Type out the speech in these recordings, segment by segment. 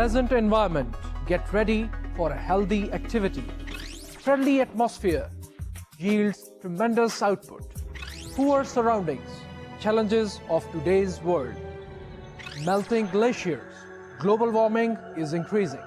Pleasant environment. Get ready for a healthy activity. Friendly atmosphere yields tremendous output. Poor surroundings. Challenges of today's world. Melting glaciers. Global warming is increasing.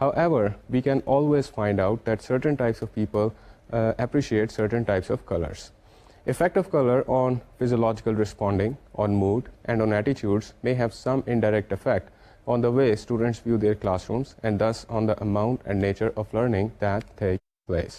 However, we can always find out that certain types of people appreciate certain types of colors. Effect of color on physiological responding, on mood, and on attitudes may have some indirect effect on the way students view their classrooms and thus on the amount and nature of learning that takes place.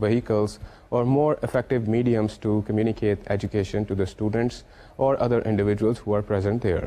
vehicles or more effective mediums to communicate education to the students or other individuals who are present there.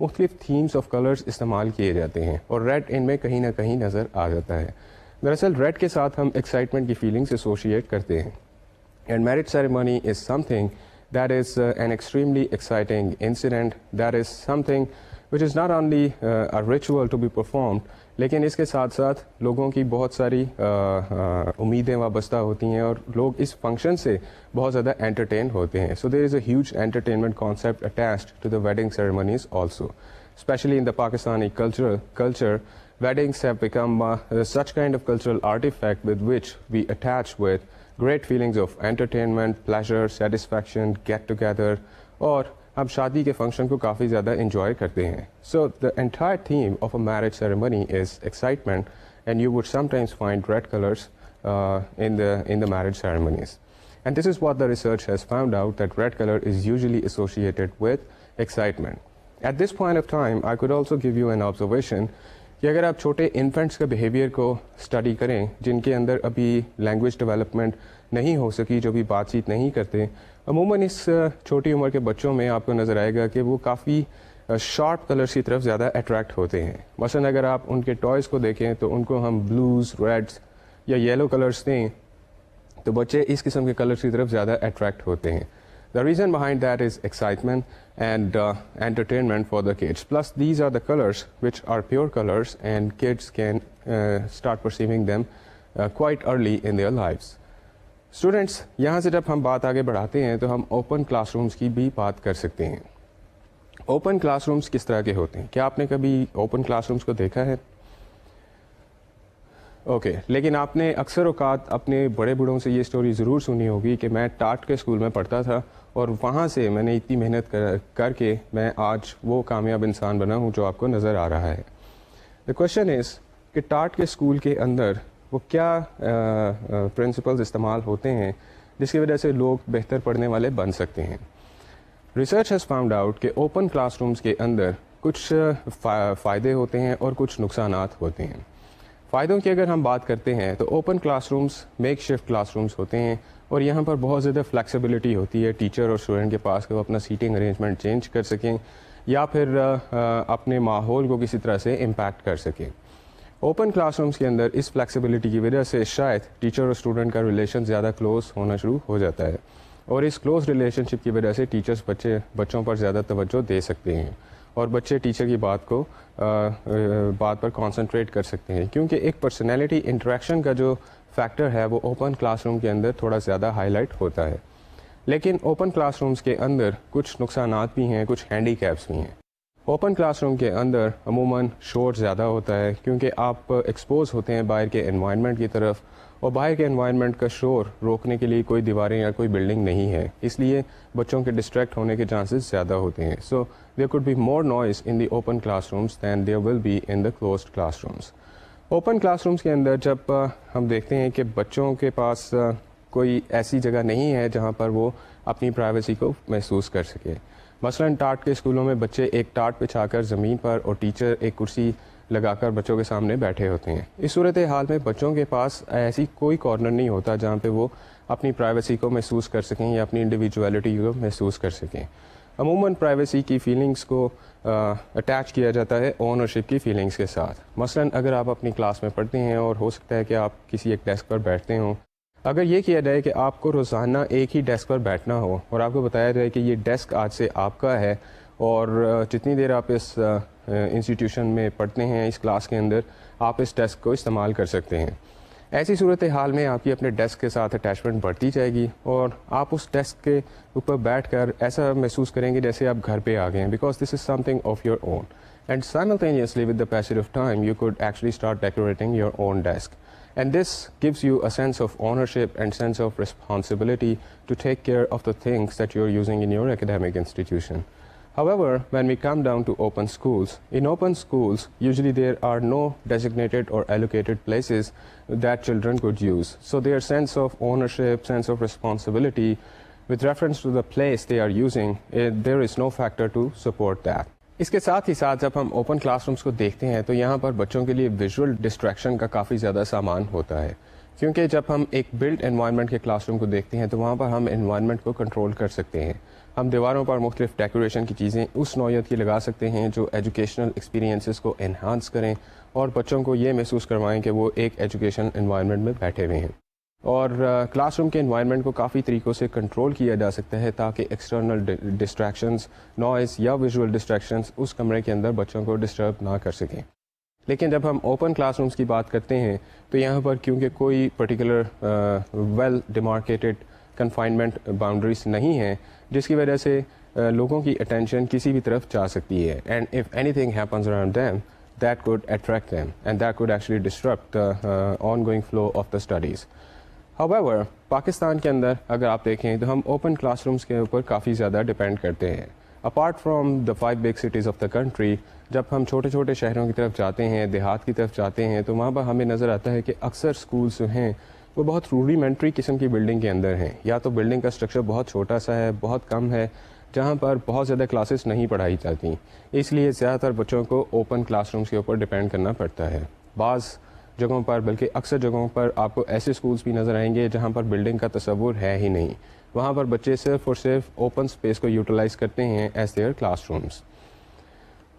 مختلف themes of colours استعمال کیے جاتے ہیں اور read in میں کہیں نہ کہیں نظر آ جاتا ہے. دراصل ریڈ کے ساتھ ہم ایکسائٹمنٹ کی فیلنگس ایسوشیٹ کرتے ہیں. And marriage ceremony is something that is an extremely exciting incident, that is something which is not only ritual to be performed, لیکن اس کے ساتھ ساتھ لوگوں کی بہت ساری امیدیں وابستہ ہوتی ہیں اور لوگ اس فنکشن سے بہت زیادہ انٹرٹین ہوتے ہیں. So there is a huge entertainment concept attached to the wedding ceremonies also, especially in the Pakistani culture. Weddings have become such kind of cultural artifact with which we attach with great feelings of entertainment, pleasure, satisfaction, get together, اور ہم شادی کے function کو کافی زیادہ enjoy کرتے ہیں. So the entire theme of a marriage ceremony is excitement, and you would sometimes find red colours in the marriage ceremonies. And this is what the research has found out, that red color is usually associated with excitement. At this point of time, I could also give you an observation کہ اگر آپ چھوٹے infants کا behaviour کو study کریں, جن کے اندر ابھی لینگویج ڈیولپمنٹ نہیں ہو سکی, جو بھی بات چیت نہیں کرتے, عموماً اس چھوٹی عمر کے بچوں میں آپ کو نظر آئے گا کہ وہ کافی شارپ کلرس کی طرف زیادہ اٹریکٹ ہوتے ہیں. مثلاً اگر آپ ان کے ٹوائز کو دیکھیں تو ان کو ہم بلوز, ریڈس یا یلو کلرس دیں تو بچے اس قسم کے کلرس کی طرف زیادہ اٹریکٹ ہوتے ہیں. The reason behind that is excitement and entertainment for the kids. Plus, these are the colors which are pure colors, and kids can start perceiving them quite early in their lives. Students, یہاں سے جب ہم بات آگے بڑھاتے ہیں تو ہم اوپن کلاس رومز کی بھی بات کر سکتے ہیں. اوپن کلاس رومز کس طرح کے ہوتے ہیں؟ کیا آپ نے کبھی اوپن کلاس رومز کو دیکھا ہے؟ اوکے, لیکن آپ نے اکثر اوقات اپنے بڑے بوڑھوں سے یہ اسٹوری ضرور سنی ہوگی کہ میں ٹاٹ کے اسکول میں پڑھتا تھا اور وہاں سے میں نے اتنی محنت کر کے میں آج وہ کامیاب انسان بنا ہوں جو آپ کو نظر آ رہا ہے. دا کوشچن از کہ ٹاٹ کے اسکول کے اندر وہ کیا پرنسپلز استعمال ہوتے ہیں جس کی وجہ سے لوگ بہتر پڑھنے والے بن سکتے ہیں. ریسرچ ہیز فاؤنڈ آؤٹ کہ اوپن کلاس رومز کے اندر کچھ فائدے ہوتے ہیں اور کچھ نقصانات ہوتے ہیں. فائدوں کی اگر ہم بات کرتے ہیں تو open class rooms make shift class rooms ہوتے ہیں اور یہاں پر بہت زیادہ فلیکسیبلٹی ہوتی ہے ٹیچر اور اسٹوڈنٹ کے پاس کہ وہ اپنا سیٹنگ ارینجمنٹ چینج کر سکیں یا پھر اپنے ماحول کو کسی طرح سے امپیکٹ کر سکیں. اوپن کلاس رومز کے اندر اس فلیکسیبلٹی کی وجہ سے شاید ٹیچر اور اسٹوڈنٹ کا ریلیشن زیادہ کلوز ہونا شروع ہو جاتا ہے اور اس کلوز ریلیشن شپ کی وجہ سے ٹیچرس بچوں پر زیادہ توجہ دے سکتے ہیں اور بچے ٹیچر کی بات پر کانسنٹریٹ کر سکتے ہیں, کیونکہ ایک پرسنالٹی انٹریکشن کا جو فیکٹر ہے وہ اوپن کلاس روم کے اندر تھوڑا زیادہ ہائی لائٹ ہوتا ہے. لیکن اوپن کلاس رومز کے اندر کچھ نقصانات بھی ہیں, کچھ ہینڈی کیپس بھی ہیں. اوپن کلاس روم کے اندر عموماً شور زیادہ ہوتا ہے کیونکہ آپ ایکسپوز ہوتے ہیں باہر کے انوائرمنٹ کی طرف, اور باہر کے انوائرمنٹ کا شور روکنے کے لیے کوئی دیواریں یا کوئی بلڈنگ نہیں ہے, اس لیے بچوں کے ڈسٹریکٹ ہونے کے چانسز زیادہ ہوتے ہیں. سو there could be more noise in the open classrooms than there will be in the closed classrooms. Open class rooms کے اندر جب ہم دیکھتے ہیں کہ بچوں کے پاس کوئی ایسی جگہ نہیں ہے جہاں پر وہ اپنی پرائیویسی کو محسوس کر سکے. مثلاً ٹاٹ کے اسکولوں میں بچے ایک ٹاٹ بچھا کر زمین پر اور ٹیچر ایک کرسی لگا کر بچوں کے سامنے بیٹھے ہوتے ہیں. اس صورتحال میں بچوں کے پاس ایسی کوئی کارنر نہیں ہوتا جہاں پہ وہ اپنی پرائیویسی کو محسوس کر سکیں یا اپنی انڈیویجویلٹی کو محسوس کر سکیں. عموماً پرائیویسی کی فیلنگس کو اٹیچ کیا جاتا ہے اونرشپ کی فیلنگس کے ساتھ. مثلاً اگر آپ اپنی کلاس میں پڑھتے ہیں اور ہو سکتا ہے کہ آپ کسی ایک ڈیسک پر بیٹھتے ہوں, اگر یہ کیا جائے کہ آپ کو روزانہ ایک ہی ڈیسک پر بیٹھنا ہو اور آپ کو بتایا جائے کہ یہ ڈیسک آج سے آپ کا ہے اور جتنی دیر آپ اس انسٹیٹیوشن میں پڑھتے ہیں, اس کلاس کے اندر آپ اس ڈیسک کو استعمال کر سکتے ہیں, ایسی صورتحال میں آپ کی اپنے ڈیسک کے ساتھ اٹیچمنٹ بڑھتی جائے گی اور آپ اس ڈیسک کے اوپر بیٹھ کر ایسا محسوس کریں گے جیسے آپ گھر پہ آ گئے ہیں, because this is something of your own. And simultaneously with the passage of time you could actually start decorating your own desk, and this gives you a sense of ownership and sense of responsibility to take care of the things that you're using in your academic institution. However, when we come down to open schools, in open schools, usually there are no designated or allocated places that children could use. So their sense of ownership, sense of responsibility, with reference to the place they are using, there is no factor to support that. اس کے ساتھ ہی ساتھ جب ہم open class rooms کو دیکھتے ہیں تو یہاں پر بچوں کے لیے ویژول ڈسٹریکشن کا کافی زیادہ سامان ہوتا ہے. کیونکہ جب ہم ایک بلڈ انوائرمنٹ کے کلاس روم کو دیکھتے ہیں تو وہاں پر ہم انوائرمنٹ کو کنٹرول کر سکتے ہیں. ہم دیواروں پر مختلف ڈیکوریشن کی چیزیں اس نوعیت کی لگا سکتے ہیں جو ایجوکیشنل ایکسپیرینسز کو انہانس کریں اور بچوں کو یہ محسوس کروائیں کہ وہ ایک ایجوکیشن انوائرمنٹ میں بیٹھے ہوئے ہیں. اور کلاس روم کے انوائرمنٹ کو کافی طریقوں سے کنٹرول کیا جا سکتا ہے تاکہ ایکسٹرنل ڈسٹریکشنز، نوائز یا ویژول ڈسٹریکشنز اس کمرے کے اندر بچوں کو ڈسٹرب نہ کر سکیں. لیکن جب ہم اوپن کلاس رومز کی بات کرتے ہیں تو یہاں پر کیونکہ کوئی particular we'll demarcated confinement boundaries نہیں ہیں جس کی وجہ سے لوگوں کی اٹینشن کسی بھی طرف جا سکتی ہے. And if any thing happens around them that could attract them and that could actually disrupt the on going flow of the studies. However, Pakistan کے اندر اگر آپ دیکھیں تو ہم اوپن کلاس رومز کے اوپر کافی زیادہ ڈپینڈ کرتے ہیں. Apart from the 5 big cities of the country, جب ہم چھوٹے چھوٹے شہروں کی طرف جاتے ہیں، دیہات کی طرف جاتے ہیں، تو وہاں پر ہمیں نظر آتا ہے کہ اکثر اسکولس جو ہیں وہ بہت روڈیمنٹری قسم کی بلڈنگ کے اندر ہیں. یا تو بلڈنگ کا اسٹرکچر بہت چھوٹا سا ہے، بہت کم ہے، جہاں پر بہت زیادہ کلاسز نہیں پڑھائی جاتی. اس لیے زیادہ تر بچوں کو اوپن کلاس رومز کے اوپر ڈپینڈ کرنا پڑتا ہے. بعض جگہوں پر، بلکہ اکثر جگہوں پر آپ کو ایسے اسکولس بھی نظر آئیں گے جہاں پر بلڈنگ کا تصور ہے ہی نہیں. وہاں پر بچے صرف اور صرف اوپن اسپیس کو یوٹیلائز کرتے ہیں as their classrooms.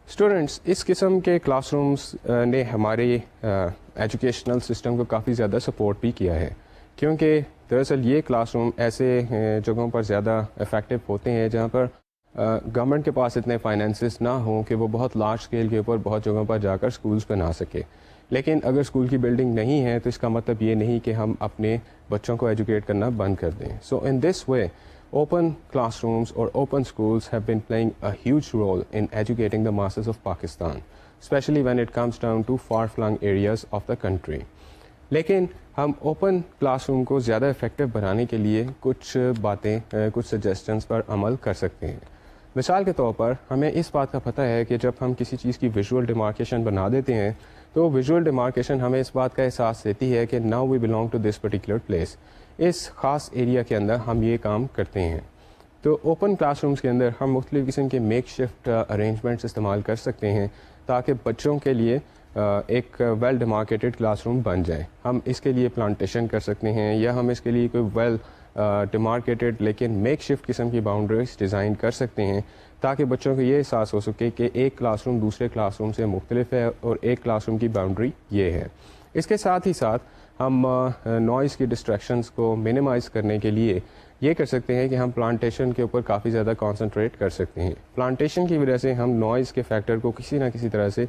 Students, اس قسم کے کلاس رومز نے ہمارے ایجوکیشنل سسٹم کو کافی زیادہ سپورٹ بھی کیا ہے، کیونکہ دراصل یہ کلاس روم ایسے جگہوں پر زیادہ افیکٹو ہوتے ہیں جہاں پر گورنمنٹ کے پاس اتنے فائنینسز نہ ہوں کہ وہ بہت لارج اسکیل کے اوپر بہت جگہوں پر جا کر اسکولس بنا سکے. لیکن اگر اسکول کی بلڈنگ نہیں ہے تو اس کا مطلب یہ نہیں کہ ہم اپنے بچوں کو ایجوکیٹ کرنا بند کر دیں. So in this way open classrooms اور open schools have been playing a huge role in educating the masses of Pakistan, especially when it comes down to far flung areas of the country. لیکن ہم open class room کو زیادہ effective بنانے کے لیے کچھ باتیں، کچھ سجیسٹنس پر عمل کر سکتے ہیں. مثال کے طور پر ہمیں اس بات کا پتہ ہے کہ جب ہم کسی چیز کی ویژول ڈیمارکیشن بنا دیتے ہیں تو ویژول ڈیمارکیشن ہمیں اس بات کا احساس دیتی ہے کہ now we belong to this particular place. اس خاص ایریا کے اندر ہم یہ کام کرتے ہیں. تو اوپن کلاس رومز کے اندر ہم مختلف قسم کے میک شفٹ ارینجمنٹس استعمال کر سکتے ہیں تاکہ بچوں کے لیے ایک ویل ڈیمارکیٹڈ کلاس روم بن جائے. ہم اس کے لیے پلانٹیشن کر سکتے ہیں یا ہم اس کے لیے کوئی ویل ڈیمارکیٹڈ لیکن میک شفٹ قسم کی باؤنڈریز ڈیزائن کر سکتے ہیں تاکہ بچوں کو یہ احساس ہو سکے کہ ایک کلاس روم دوسرے کلاس روم سے مختلف ہے اور ایک کلاس روم کی باؤنڈری یہ ہے. اس کے ساتھ ہی ساتھ ہم نوائز کی ڈسٹریکشنز کو منیمائز کرنے کے لیے یہ کر سکتے ہیں کہ ہم پلانٹیشن کے اوپر کافی زیادہ کانسنٹریٹ کر سکتے ہیں. پلانٹیشن کی وجہ سے ہم نوائز کے فیکٹر کو کسی نہ کسی طرح سے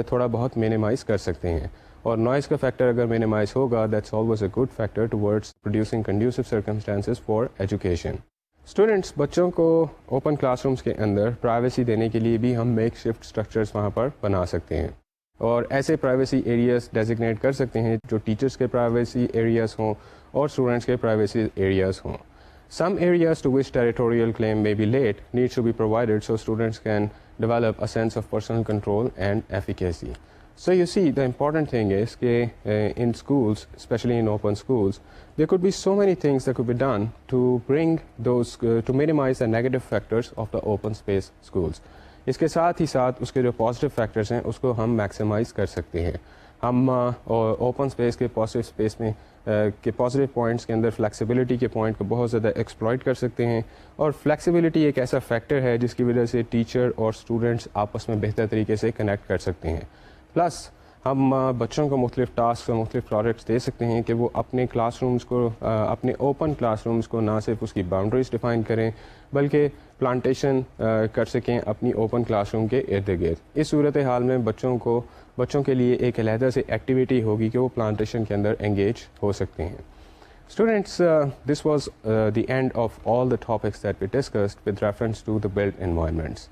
تھوڑا بہت منیمائز کر سکتے ہیں، اور نوائز کا فیکٹر اگر منیمائز ہوگا that's always a good factor towards producing conducive circumstances for education. Students, بچوں کو اوپن کلاس رومز کے اندر پرائیویسی دینے کے لیے بھی ہم میک شفٹ اسٹرکچرز وہاں پر بنا سکتے ہیں اور ایسے پرائیویسی ایریاز ڈیزگنیٹ کر سکتے ہیں جو ٹیچرس کے پرائیویسی ایریاز ہوں اور اسٹوڈنٹس کے پرائیویسی ایریاز ہوں. Some areas to which territorial claim may be laid needs to be provided so students can develop a sense of personal control and efficacy. So you see, the important thing is that in schools, especially in open schools, there could be so many things that could be done to bring those, to minimize the negative factors of the open space schools. اس کے ساتھ ہی ساتھ اس کے جو positive factors ہیں اس کو ہم maximize کر سکتے ہیں. ہم اوپن اسپیس کے پازیٹیو اسپیس میں کے پازیٹیو پوائنٹس کے اندر فلیکسیبلٹی کے پوائنٹ کو بہت زیادہ ایکسپلائٹ کر سکتے ہیں، اور فلیکسیبلٹی ایک ایسا فیکٹر ہے جس کی وجہ سے ٹیچر اور اسٹوڈنٹس آپس میں بہتر طریقے سے کنیکٹ کر سکتے ہیں. پلس ہم بچوں کو مختلف ٹاسک اور مختلف پروجیکٹس دے سکتے ہیں کہ وہ اپنے کلاس رومز کو، اپنے اوپن کلاس رومز کو نہ صرف اس کی باؤنڈریز ڈیفائن کریں بلکہ پلانٹیشن کر سکیں اپنی اوپن کلاس روم کے ارد گرد. اس صورت حال میں بچوں کے لیے ایک علیحدہ سے ایکٹیویٹی ہوگی کہ وہ پلانٹیشن کے اندر انگیج ہو سکتے ہیں. Students, this was the end of all the topics that we discussed with reference to the built environments.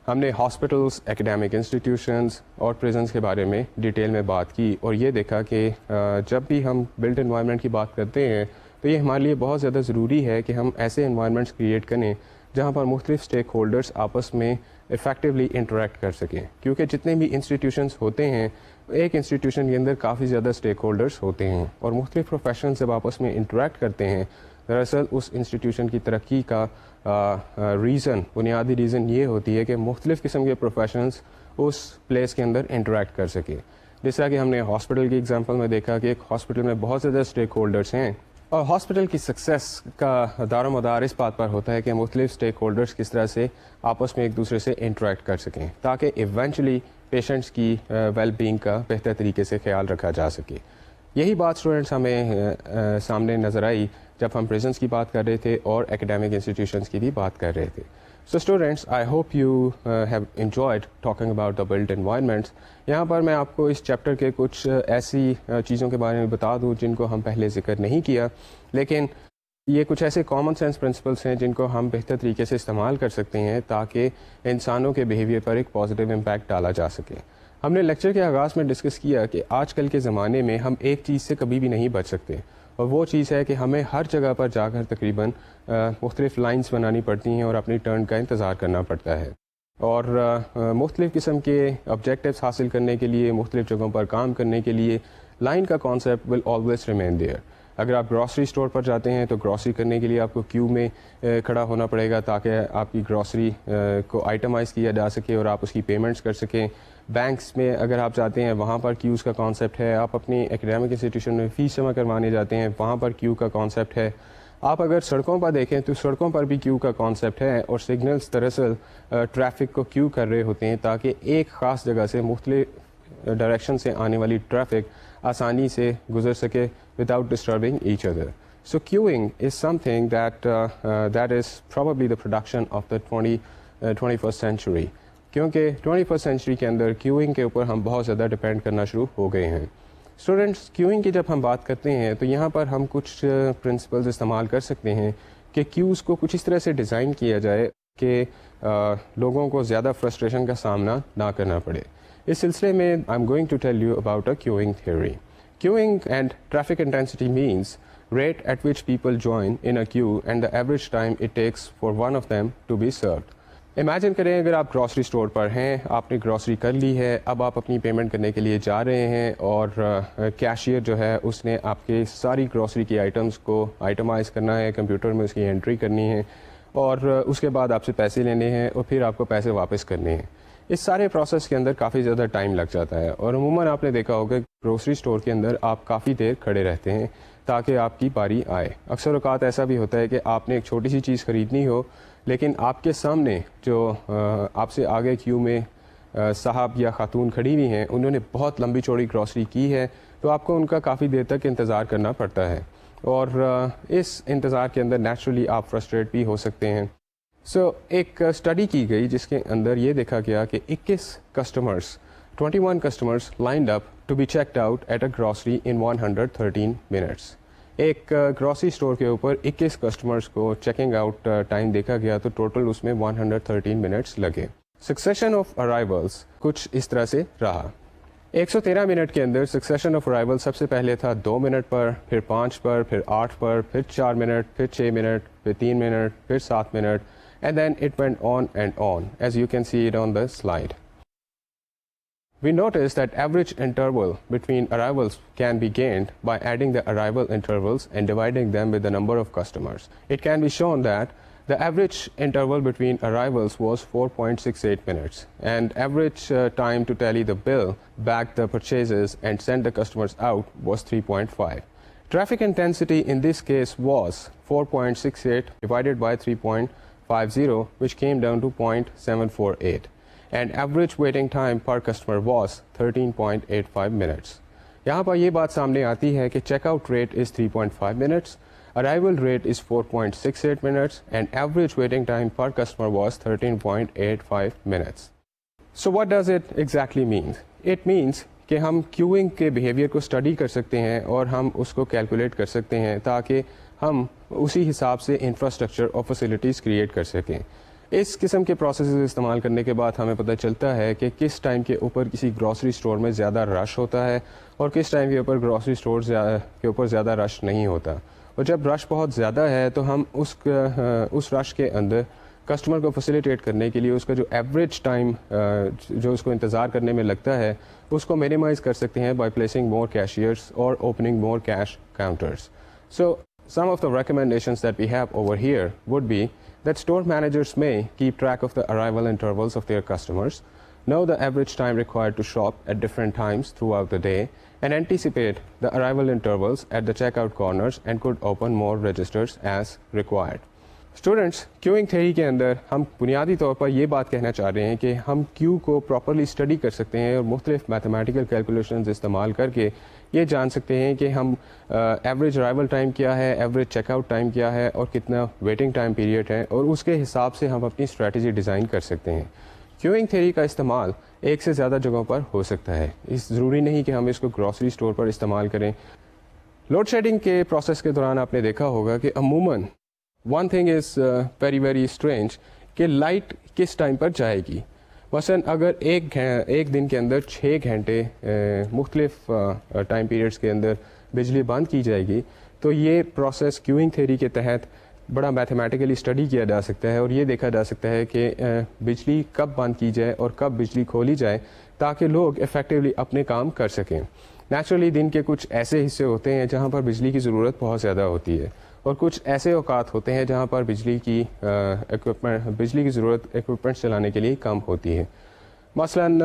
ہم نے ہاسپٹلس، اکیڈیمک انسٹیٹیوشنز اور پریزنس کے بارے میں ڈیٹیل میں بات کی اور یہ دیکھا کہ جب بھی ہم بلڈ انوائرمنٹ کی بات کرتے ہیں تو یہ ہمارے لیے بہت زیادہ ضروری ہے کہ ہم ایسے انوائرمنٹس کریٹ کریں جہاں پر مختلف اسٹیک ہولڈرس آپس میں افیکٹولی انٹریکٹ کر سکیں، کیونکہ جتنے بھی انسٹیٹیوشنس ہوتے ہیں ایک انسٹیٹیوشن کے اندر کافی زیادہ اسٹیک ہولڈرس ہوتے ہیں اور مختلف پروفیشنز جب آپس میں انٹریکٹ کرتے ہیں دراصل اس انسٹیٹیوشن کی ترقی کا بنیادی ریزن یہ ہوتی ہے کہ مختلف قسم کے پروفیشنلز اس پلیس کے اندر انٹریکٹ کر سکیں. جس طرح کہ ہم نے ہاسپٹل کی ایگزامپل میں دیکھا کہ ایک ہاسپٹل میں بہت زیادہ اسٹیک ہولڈرس ہیں، اور ہاسپٹل کی سکسیس کا دار و مدار اس بات پر ہوتا ہے کہ مختلف اسٹیک ہولڈرس کس طرح سے آپس میں ایک دوسرے سے انٹریکٹ کر سکیں تاکہ ایونچولی پیشنٹس کی ویل بینگ کا بہتر طریقے سے خیال رکھا جا سکے. یہی بات اسٹوڈنٹس ہمیں سامنے نظر آئی جب ہم پریزنس کی بات کر رہے تھے اور اکیڈیمک انسٹیٹیوشنس کی بھی بات کر رہے تھے. So students, I hope you have enjoyed talking about the built environments. یہاں پر میں آپ کو اس چیپٹر کے کچھ ایسی چیزوں کے بارے میں بتا دوں جن کو ہم پہلے ذکر نہیں کیا، لیکن یہ کچھ ایسے کامن سینس پرنسپلس ہیں جن کو ہم بہتر طریقے سے استعمال کر سکتے ہیں تاکہ انسانوں کے بیہیویئر پر ایک پازیٹیو امپیکٹ ڈالا جا سکے. ہم نے لیکچر کے آغاز میں ڈسکس کیا کہ آج کل کے زمانے میں ہم ایک چیز سے کبھی بھی نہیں بچ سکتے، اور وہ چیز ہے کہ ہمیں ہر جگہ پر جا کر تقریباً مختلف لائنز بنانی پڑتی ہیں اور اپنی ٹرن کا انتظار کرنا پڑتا ہے، اور مختلف قسم کے آبجیکٹیوز حاصل کرنے کے لیے، مختلف جگہوں پر کام کرنے کے لیے لائن کا concept will always remain there. اگر آپ گراسری اسٹور پر جاتے ہیں تو گراسری کرنے کے لیے آپ کو کیو میں کھڑا ہونا پڑے گا تاکہ آپ کی گراسری کو آئٹمائز کیا جا سکے اور آپ اس کی پیمنٹس کر سکیں. بینکس میں اگر آپ جاتے ہیں وہاں پر کیوز کا کانسیپٹ ہے. آپ اپنی اکیڈیمک انسٹیٹیوشن میں فیس جمع کروانے جاتے ہیں، وہاں پر کیو کا کانسیپٹ ہے. آپ اگر سڑکوں پر دیکھیں تو سڑکوں پر بھی کیو کا کانسیپٹ ہے، اور سگنلز دراصل ٹریفک کو کیو کر رہے ہوتے ہیں تاکہ ایک خاص جگہ سے مختلف ڈائریکشن سے آنے والی ٹریفک آسانی سے گزر سکے without disturbing each other. So queuing is something that is probably the production of the 21st century. کیونکہ 21st century کے اندر queuing کے اوپر ہم بہت زیادہ ڈپینڈ کرنا شروع ہو گئے ہیں. اسٹوڈنٹس، queuing کی جب ہم بات کرتے ہیں تو یہاں پر ہم کچھ پرنسپلز استعمال کر سکتے ہیں کہ queues کو کچھ اس طرح سے ڈیزائن کیا جائے کہ لوگوں کو زیادہ فرسٹریشن کا سامنا نہ کرنا پڑے. اس سلسلے میں I am going to tell you about a queuing theory. Queuing and traffic intensity means rate at which people join in a queue and the average time it takes for one of them to be served. Imagine کریں اگر آپ grocery store پر ہیں، آپ نے grocery کر لی ہے، اب آپ اپنی پیمنٹ کرنے کے لیے جا رہے ہیں، اور کیشیئر جو ہے اس نے آپ کے ساری گراسری کی آئٹمس کو آئٹمائز کرنا ہے، کمپیوٹر میں اس کی انٹری کرنی ہے، اور اس کے بعد آپ سے پیسے لینے ہیں اور پھر آپ کو پیسے واپس کرنے ہیں. اس سارے پروسیس کے اندر کافی زیادہ ٹائم لگ جاتا ہے، اور عموماً آپ نے دیکھا ہوگا گروسری اسٹور کے اندر آپ کافی دیر کھڑے رہتے ہیں تاکہ آپ کی باری آئے. اکثر اوقات ایسا بھی ہوتا ہے کہ آپ نے ایک چھوٹی سی چیز خریدنی ہو، لیکن آپ کے سامنے جو آپ سے آگے کیو میں صاحب یا خاتون کھڑی ہوئی ہیں، انہوں نے بہت لمبی چوڑی گراسری کی ہے، تو آپ کو ان کا کافی دیر تک انتظار کرنا پڑتا ہے، اور اس انتظار کے اندر نیچرلی آپ فرسٹریٹ بھی ہو سکتے ہیں. سو ایک اسٹڈی کی گئی جس کے اندر یہ دیکھا گیا کہ 21 customers lined up to be checked out at a grocery in 113 minutes. ایک گراسری اسٹور کے اوپر 21 کسٹمرس کو چیکنگ آؤٹ ٹائم دیکھا گیا، تو ٹوٹل اس میں 113 منٹس لگے. سکسیشن آف ارائیولس کچھ اس طرح سے رہا. 113 منٹ کے اندر سکسیشن آف ارائیول سب سے پہلے تھا 2 منٹ پر، پھر 5 پر، پھر 8 پر، پھر 4 منٹ، پھر 6 منٹ، پھر 3 منٹ، پھر 7 minute. And then it went on and on, as you can see it on the slide. We noticed that average interval between arrivals can be gained by adding the arrival intervals and dividing them with the number of customers. It can be shown that the average interval between arrivals was 4.68 minutes, and average time to tally the bill, bag the purchases, and send the customers out was 3.5. Traffic intensity in this case was 4.68 divided by 3.50, which came down to 0.748, and average waiting time per customer was 13.85 minutes. یہاں پر یہ بات سامنے آتی ہے کہ check out rate is 3.5 minutes, arrival rate is 4.68 minutes, and average waiting time per customer was 13.85 minutes. So what does it exactly mean? It means کہ ہم queuing کے بیہیویئر کو اسٹڈی کر سکتے ہیں اور ہم اس کو کیلکولیٹ کر سکتے ہیں تاکہ ہم اسی حساب سے انفراسٹرکچر اور فیسلٹیز کریٹ کر سکیں. اس قسم کے پروسیسز استعمال کرنے کے بعد ہمیں پتہ چلتا ہے کہ کس ٹائم کے اوپر کسی گراسری اسٹور میں زیادہ رش ہوتا ہے اور کس ٹائم کے اوپر گراسری اسٹور کے اوپر زیادہ رش نہیں ہوتا. اور جب رش بہت زیادہ ہے تو ہم اس رش کے اندر کسٹمر کو فیسیلیٹیٹ کرنے کے لیے اس کا جو ایوریج ٹائم جو اس کو انتظار کرنے میں لگتا ہے اس کو مینیمائز کر سکتے ہیں بائی پلیسنگ مور کیشیئرس اور opening more cash counters. So some of the recommendations that we have over here would be that store managers may keep track of the arrival intervals of their customers. know the average time required to shop at different times throughout the day, and anticipate the arrival intervals at the checkout corners and could open more registers as required. Students queuing theory کے اندر ہم بنیادی طور پر یہ بات کہنا چاہ رہے ہیں کہ ہم کیو کو پراپرلی اسٹڈی کر سکتے ہیں اور مختلف میتھمیٹیکل کیلکولیشنز استعمال کر کے یہ جان سکتے ہیں کہ ہم ایوریج ارائیول ٹائم کیا ہے, ایوریج چیک آؤٹ ٹائم کیا ہے اور کتنا ویٹنگ ٹائم پیریڈ ہے, اور اس کے حساب سے ہم اپنی اسٹریٹجی ڈیزائن کر سکتے ہیں. کیوئنگ تھیوری کا استعمال ایک سے زیادہ جگہوں پر ہو سکتا ہے. اس ضروری نہیں کہ ہم اس کو گروسری اسٹور پر استعمال کریں. لوڈ شیڈنگ کے پروسیس کے دوران آپ نے دیکھا ہوگا کہ عموماً one thing is very strange کہ لائٹ کس ٹائم پر جائے گی. مثلاً اگر ایک دن کے اندر 6 گھنٹے مختلف ٹائم پیریڈس کے اندر بجلی بند کی جائے گی, تو یہ پروسیس کیوئنگ تھیوری کے تحت بڑا میتھمیٹیکلی اسٹڈی کیا جا سکتا ہے اور یہ دیکھا جا سکتا ہے کہ بجلی کب بند کی جائے اور کب بجلی کھولی جائے تاکہ لوگ افیکٹولی اپنے کام کر سکیں. نیچرلی دن کے کچھ ایسے حصے ہوتے ہیں جہاں پر بجلی کی ضرورت بہت زیادہ ہوتی ہے, اور کچھ ایسے اوقات ہوتے ہیں جہاں پر بجلی کی ضرورت ایکوپمنٹ چلانے کے لیے کم ہوتی ہے. مثلاً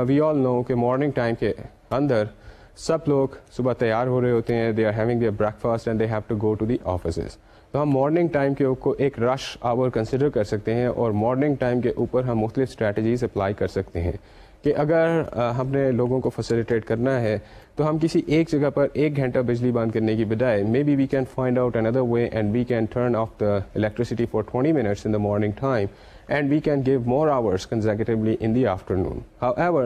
وی آل نو کہ مارننگ ٹائم کے اندر سب لوگ صبح تیار ہو رہے ہوتے ہیں, they are having their breakfast and they have to go to the offices. تو ہم مارننگ ٹائم کے کو ایک رش آور کنسیڈر کر سکتے ہیں, اور مارننگ ٹائم کے اوپر ہم مختلف اسٹریٹجیز اپلائی کر سکتے ہیں کہ اگر ہم نے لوگوں کو فیسیلیٹیٹ کرنا ہے تو ہم کسی ایک جگہ پر 1 گھنٹہ بجلی بند کرنے کی بجائے maybe we can find out another way and we can turn off the electricity for 20 minutes in the morning time and we can give more hours consecutively in the afternoon. However,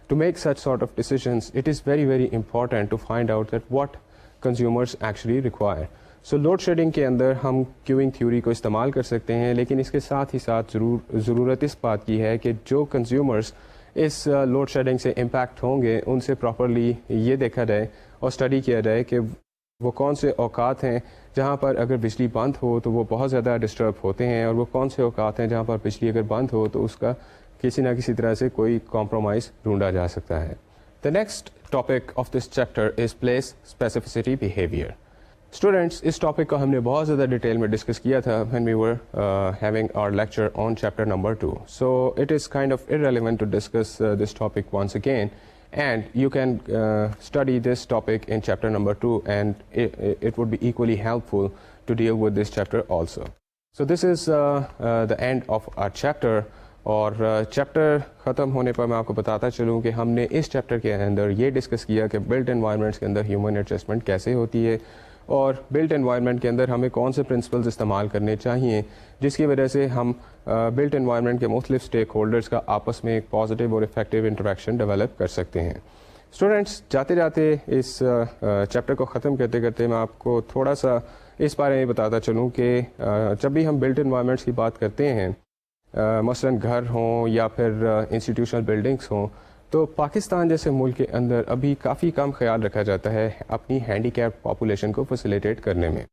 to make such sort of decisions, it is very important to find out that what consumers actually require. So load shedding کے اندر ہم queuing theory کو استعمال کر سکتے ہیں, لیکن اس کے ساتھ ہی ساتھ ضرورت اس بات کی ہے کہ جو کنزیومرز اس لوڈ شیڈنگ سے امپیکٹ ہوں گے ان سے پراپرلی یہ دیکھا جائے اور اسٹڈی کیا جائے کہ وہ کون سے اوقات ہیں جہاں پر اگر بجلی بند ہو تو وہ بہت زیادہ ڈسٹرب ہوتے ہیں, اور وہ کون سے اوقات ہیں جہاں پر بجلی اگر بند ہو تو اس کا کسی نہ کسی طرح سے کوئی کمپرومائز ڈھونڈا جا سکتا ہے. The next topic of this chapter is place specificity behavior. Students اس ٹاپک کو ہم نے بہت زیادہ ڈیٹیل میں ڈسکس کیا تھا when we were having our lecture on chapter number 2. So it is kind of irrelevant to discuss this topic once again, and you can study this topic in chapter number 2 and it would be equally helpful to deal with this chapter also. So this is the end of our chapter. اور chapter ختم ہونے پر میں آپ کو بتاتا چلوں کہ ہم نے اس چیپٹر کے اندر یہ ڈسکس کیا کہ بلٹ انوائرمنٹس کے اندر ہیومن ایڈجسٹمنٹ کیسے ہوتی ہے, اور بلٹ انوائرمنٹ کے اندر ہمیں کون سے پرنسپلز استعمال کرنے چاہیے جس کی وجہ سے ہم بلٹ انوائرمنٹ کے مختلف اسٹیک ہولڈرز کا آپس میں ایک پازیٹیو اور افیکٹو انٹریکشن ڈیولپ کر سکتے ہیں. اسٹوڈینٹس جاتے جاتے اس چیپٹر کو ختم کرتے کرتے میں آپ کو تھوڑا سا اس بارے میں بتاتا چلوں کہ جب بھی ہم بلٹ انوائرمنٹس کی بات کرتے ہیں, مثلاً گھر ہوں یا پھر انسٹیٹیوشنل بلڈنگس ہوں, تو پاکستان جیسے ملک کے اندر ابھی کافی کم خیال رکھا جاتا ہے اپنی ہینڈی کیپ پاپولیشن کو فیسیلیٹیٹ کرنے میں.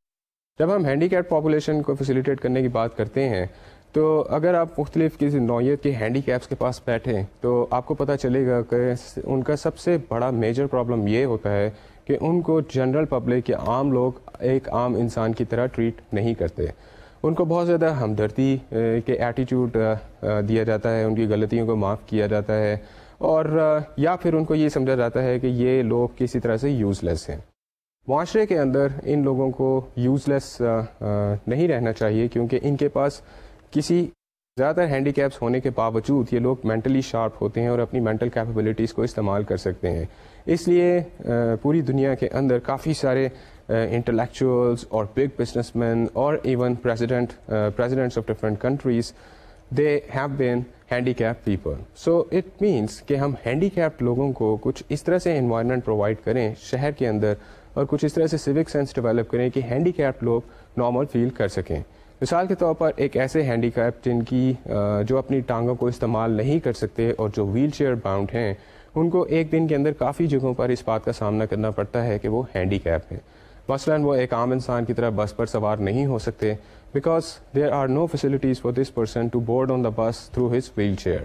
جب ہم ہینڈی کیپ پاپولیشن کو فیسیلیٹیٹ کرنے کی بات کرتے ہیں تو اگر آپ مختلف کسی نوعیت کے ہینڈی کیپس کے پاس بیٹھیں تو آپ کو پتہ چلے گا کہ ان کا سب سے بڑا میجر پرابلم یہ ہوتا ہے کہ ان کو جنرل پبلک یا عام لوگ ایک عام انسان کی طرح ٹریٹ نہیں کرتے. ان کو بہت زیادہ ہمدردی کے ایٹیٹیوڈ دیا جاتا ہے, ان کی غلطیوں کو معاف کیا جاتا ہے, اور یا پھر ان کو یہ سمجھا جاتا ہے کہ یہ لوگ کسی طرح سے یوز لیس ہیں. معاشرے کے اندر ان لوگوں کو یوز لیس نہیں رہنا چاہیے, کیونکہ ان کے پاس کسی زیادہ تر ہینڈی کیپس ہونے کے باوجود یہ لوگ مینٹلی شارپ ہوتے ہیں اور اپنی مینٹل کیپیبلٹیز کو استعمال کر سکتے ہیں. اس لیے پوری دنیا کے اندر کافی سارے intellectuals or big businessmen or even presidents of different countries, they have been handicapped people. So it means کہ ہم handicapped لوگوں کو کچھ اس طرح سے environment provide کریں شہر کے اندر, اور کچھ اس طرح سے civic sense develop کریں کہ handicapped لوگ normal feel کر سکیں. مثال کے طور پر ایک ایسے handicapped جن کی جو اپنی ٹانگوں کو استعمال نہیں کر سکتے اور جو ویل چیئر باؤنڈ ہیں, ان کو ایک دن کے اندر کافی جگہوں پر اس بات کا سامنا کرنا پڑتا ہے کہ وہ handicapped ہیں. مثلاً وہ ایک عام انسان کی طرح بس پر سوار نہیں ہو سکتے because there are no facilities for this person to board on the bus through his wheel chair.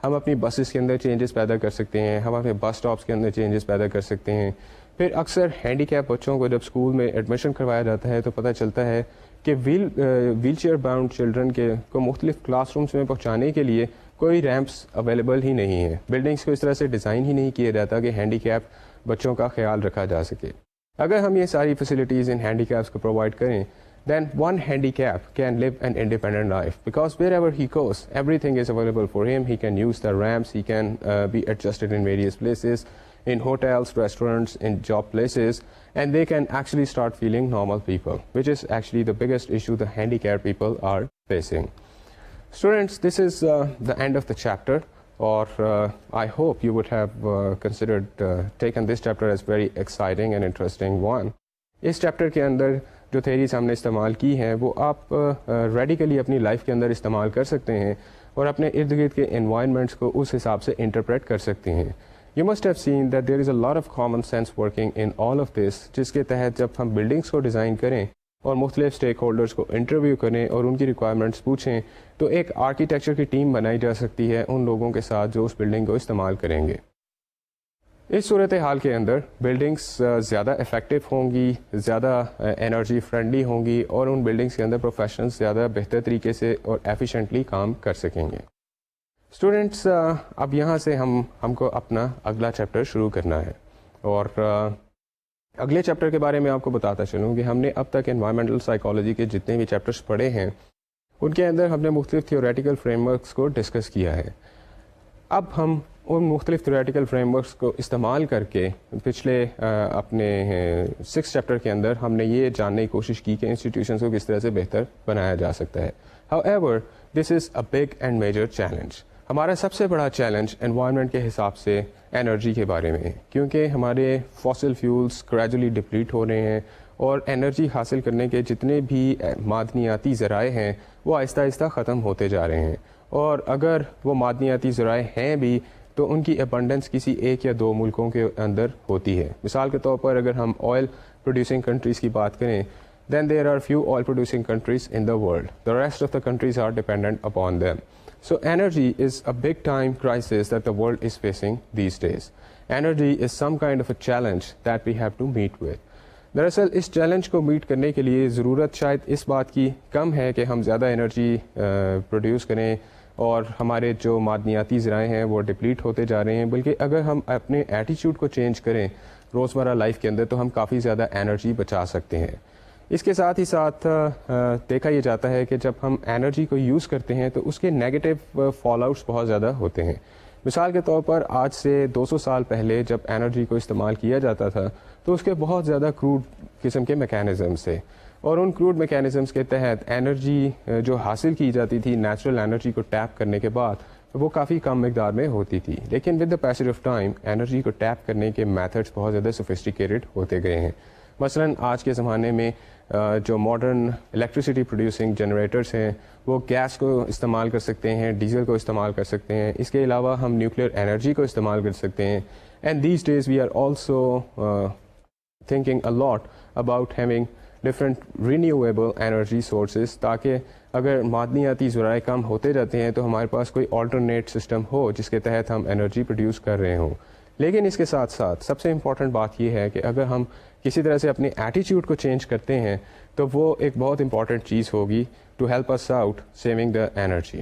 ہم اپنی بسز کے اندر چینجز پیدا کر سکتے ہیں, ہم اپنے بس اسٹاپس کے اندر چینجز پیدا کر سکتے ہیں. پھر اکثر ہینڈی کیپ بچوں کو جب اسکول میں ایڈمیشن کروایا جاتا ہے تو پتہ چلتا ہے کہ ویل چیئر باؤنڈ چلڈرن کو مختلف کلاس رومس میں پہنچانے کے لیے کوئی ریمپس اویلیبل ہی نہیں ہے. بلڈنگس کو اس طرح سے ڈیزائن ہی نہیں کیا جاتا کہ ہینڈی کیپ بچوں کا خیال رکھا جا سکے. اگر ہم یہ ساری فیسلٹیز ان ہینڈی کیپس کو پرووائڈ کریں then one handicap can live an independent life because wherever he goes, everything is available for him. He can use the ramps, he can be adjusted in various places, in hotels, restaurants, in job places, and they can actually start feeling normal people, which is actually the biggest issue the handicapped people are facing. Students, this is the end of the chapter, or I hope you would have taken this chapter as very exciting and interesting one. اس chapter کے اندر جو theories ہم نے استعمال کی ہیں وہ آپ ریڈیکلی اپنی لائف کے اندر استعمال کر سکتے ہیں اور اپنے ارد گرد کے انوائرمنٹس کو اس حساب سے انٹرپریٹ کر سکتے ہیں. You must have seen that there is a lot of common sense working in all of this, جس کے تحت جب ہم بلڈنگس کو ڈیزائن کریں اور مختلف اسٹیک ہولڈرس کو انٹرویو کریں اور ان کی ریکوائرمنٹس پوچھیں تو ایک آرکیٹیکچر کی ٹیم بنائی جا سکتی ہے ان لوگوں کے ساتھ جو اس بلڈنگ کو استعمال کریں گے. اس صورتحال کے اندر بلڈنگس زیادہ افیکٹو ہوں گی, زیادہ انرجی فرینڈلی ہوں گی اور ان بلڈنگس کے اندر پروفیشنلز زیادہ بہتر طریقے سے اور ایفیشینٹلی کام کر سکیں گے. اسٹوڈنٹس, اب یہاں سے ہم کو اپنا اگلا چیپٹر شروع کرنا ہے اور اگلے چیپٹر کے بارے میں آپ کو بتاتا چلوں کہ ہم نے اب تک انوائرمنٹل سائیکالوجی کے جتنے بھی چیپٹرس پڑھے ہیں ان کے اندر ہم نے مختلف تھیوریٹیکل فریم ورکس کو ڈسکس کیا ہے. اب ہم ان مختلف تھیوریٹیکل فریم ورکس کو استعمال کر کے پچھلے اپنے 6 چیپٹر کے اندر ہم نے یہ جاننے کی کوشش کی کہ انسٹیٹیوشنس کو کس طرح سے بہتر بنایا جا سکتا ہے. However, this is a big and major challenge. ہمارا سب سے بڑا چیلنج انوائرمنٹ کے حساب سے انرجی کے بارے میں ہے, کیونکہ ہمارے فاسل فیولز گریجولی ڈپلیٹ ہو رہے ہیں اور انرجی حاصل کرنے کے جتنے بھی معدنیاتی ذرائع ہیں وہ آہستہ آہستہ ختم ہوتے جا رہے ہیں, اور اگر وہ معدنیاتی ذرائع ہیں بھی تو ان کی ابنڈنس کسی ایک یا دو ملکوں کے اندر ہوتی ہے. مثال کے طور پر اگر ہم آئل پروڈیوسنگ کنٹریز کی بات کریں then there are few oil producing countries in the world. The rest of the countries are dependent upon them. So energy is a big time crisis that the world is facing these days. Energy is some kind of a challenge that we have to meet with. دراصل اس challenge کو meat کرنے کے لیے ضرورت شاید اس بات کی کم ہے کہ ہم زیادہ انرجی پروڈیوس کریں اور ہمارے جو معدنیاتی ذرائع ہیں وہ ڈپلیٹ ہوتے جا رہے ہیں, بلکہ اگر ہم اپنے ایٹیچیوڈ کو چینج کریں روزمرہ لائف کے اندر تو ہم کافی زیادہ انرجی بچا سکتے ہیں. اس کے ساتھ ہی ساتھ دیکھا یہ جاتا ہے کہ جب ہم انرجی کو یوز کرتے ہیں تو اس کے نیگیٹو فال آؤٹس بہت زیادہ ہوتے ہیں. مثال کے طور پر آج سے 200 سال پہلے جب انرجی کو استعمال کیا جاتا تھا تو اس کے بہت زیادہ کروڈ قسم کے میکینزمس تھے, اور ان کروڈ میکینزمس کے تحت انرجی جو حاصل کی جاتی تھی نیچرل انرجی کو ٹیپ کرنے کے بعد وہ کافی کم مقدار میں ہوتی تھی. لیکن with the passage of time energy کو ٹیپ کرنے کے میتھڈس بہت زیادہ سوفسٹیکیٹڈ ہوتے گئے ہیں. مثلا آج کے زمانے میں جو ماڈرن الیکٹریسٹی پروڈیوسنگ جنریٹرس ہیں وہ گیس کو استعمال کر سکتے ہیں, ڈیزل کو استعمال کر سکتے ہیں, اس کے علاوہ ہم نیوکلیئر انرجی کو استعمال کر سکتے ہیں. And these days we are also thinking a lot about having different renewable energy sources تاکہ اگر معدنیاتی ذرائع کم ہوتے جاتے ہیں تو ہمارے پاس کوئی alternate سسٹم ہو جس کے تحت ہم انرجی پروڈیوس کر رہے ہوں. لیکن اس کے ساتھ ساتھ سب سے امپورٹنٹ بات یہ ہے کہ اگر ہم کسی طرح سے اپنے ایٹیچیوڈ کو چینج کرتے ہیں تو وہ ایک بہت امپورٹنٹ چیز ہوگی to help us out saving the energy.